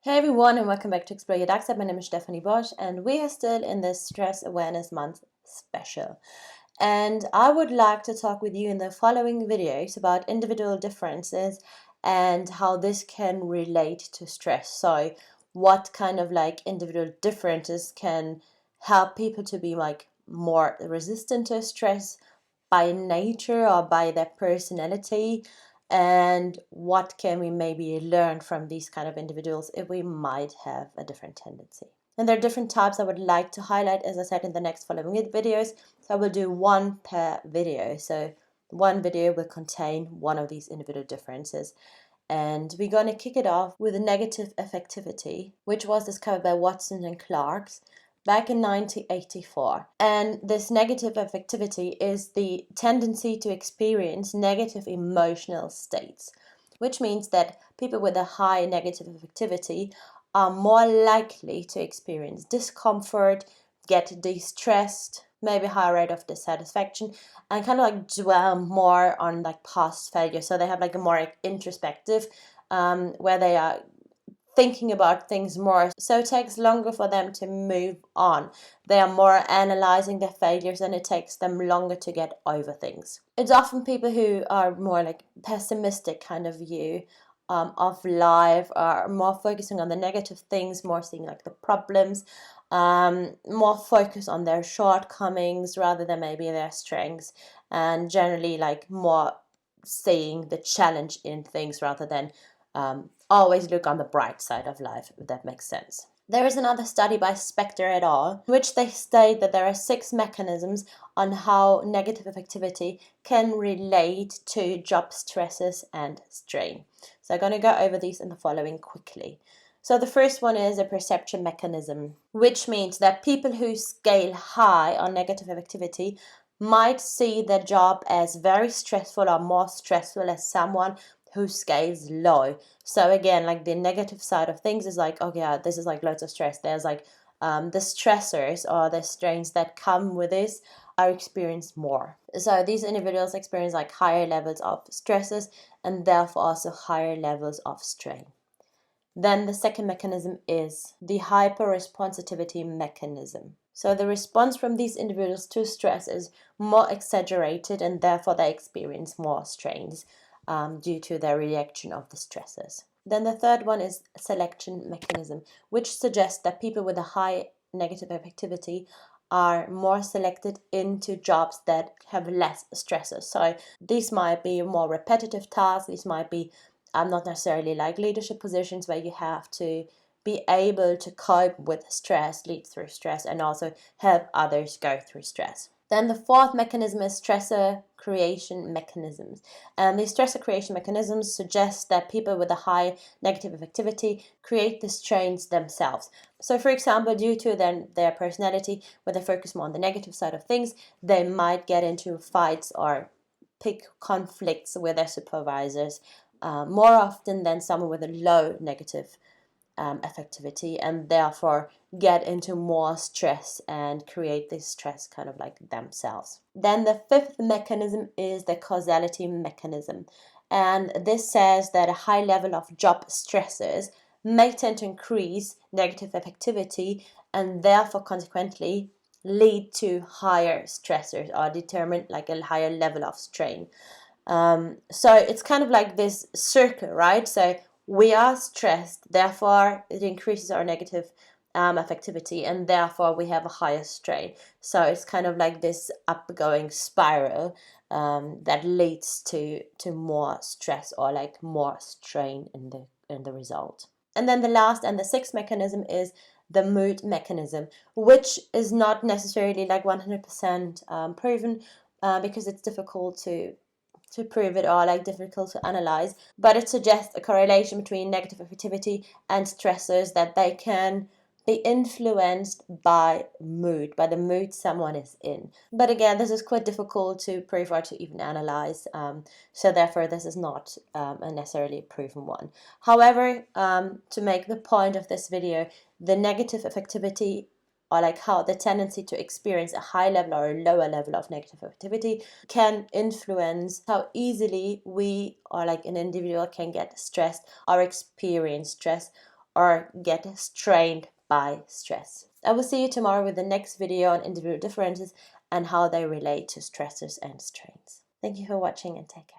Hey everyone, and welcome back to Explore Your Dark Side. My name is Stephanie Bosch, and we are still in this Stress Awareness Month special. And I would like to talk with you in the following videos about individual differences and how this can relate to stress. So, what kind of individual differences can help people to be more resistant to stress by nature or by their personality, and what can we maybe learn from these kind of individuals if we might have a different tendency. And there are different types I would like to highlight, as I said, in the next following videos. So I will do one per video. So one video will contain one of these individual differences. And we're going to kick it off with a negative affectivity, which was discovered by Watson and Clark back in 1984. And this negative affectivity is the tendency to experience negative emotional states, which means that people with a high negative affectivity are more likely to experience discomfort, get distressed, maybe higher rate of dissatisfaction, and kind of dwell more on past failure. So they have a more introspective, where they are thinking about things more. So it takes longer for them to move on. They are more analyzing their failures, and it takes them longer to get over things. It's often people who are more pessimistic kind of view of life, are more focusing on the negative things, more seeing the problems, more focus on their shortcomings rather than maybe their strengths, and generally more seeing the challenge in things rather than always look on the bright side of life, if that makes sense. There is another study by Spector et al., in which they state that there are 6 mechanisms on how negative affectivity can relate to job stresses and strain. So I'm going to go over these in the following quickly. So the first one is a perception mechanism, which means that people who scale high on negative affectivity might see their job as very stressful or more stressful as someone who scales low. So again, the negative side of things is oh yeah, this is loads of stress. There's the stressors or the strains that come with this are experienced more. So these individuals experience higher levels of stresses and therefore also higher levels of strain. Then the second mechanism is the hyperresponsivity mechanism. So the response from these individuals to stress is more exaggerated, and therefore they experience more strains due to their reaction of the stresses. Then the third one is selection mechanism, which suggests that people with a high negative affectivity are more selected into jobs that have less stresses. So these might be more repetitive tasks. These might be not necessarily leadership positions where you have to be able to cope with stress, lead through stress, and also help others go through stress. Then the fourth mechanism is stressor creation mechanisms. And these stressor creation mechanisms suggest that people with a high negative affectivity create the strains themselves. So for example, due to their personality, where they focus more on the negative side of things, they might get into fights or pick conflicts with their supervisors more often than someone with a low negative affectivity, and therefore get into more stress and create this stress kind of themselves. Then the fifth mechanism is the causality mechanism, and this says that a high level of job stresses may tend to increase negative affectivity and therefore consequently lead to higher stressors or determine a higher level of strain. So it's kind of this circle, right? So we are stressed, therefore it increases our negative affectivity, and therefore we have a higher strain. So it's kind of this upgoing spiral that leads to more stress or more strain in the result. And then the last and the sixth mechanism is the mood mechanism, which is not necessarily 100% proven because it's difficult to prove it or difficult to analyze, but it suggests a correlation between negative affectivity and stressors, that they can be influenced by the mood someone is in. But again, this is quite difficult to prove or to even analyze, so therefore this is not a necessarily proven one. However, to make the point of this video, the negative affectivity, or how the tendency to experience a high level or a lower level of negative affectivity can influence how easily we or an individual can get stressed or experience stress, or get strained by stress. I will see you tomorrow with the next video on individual differences and how they relate to stressors and strains. Thank you for watching and take care.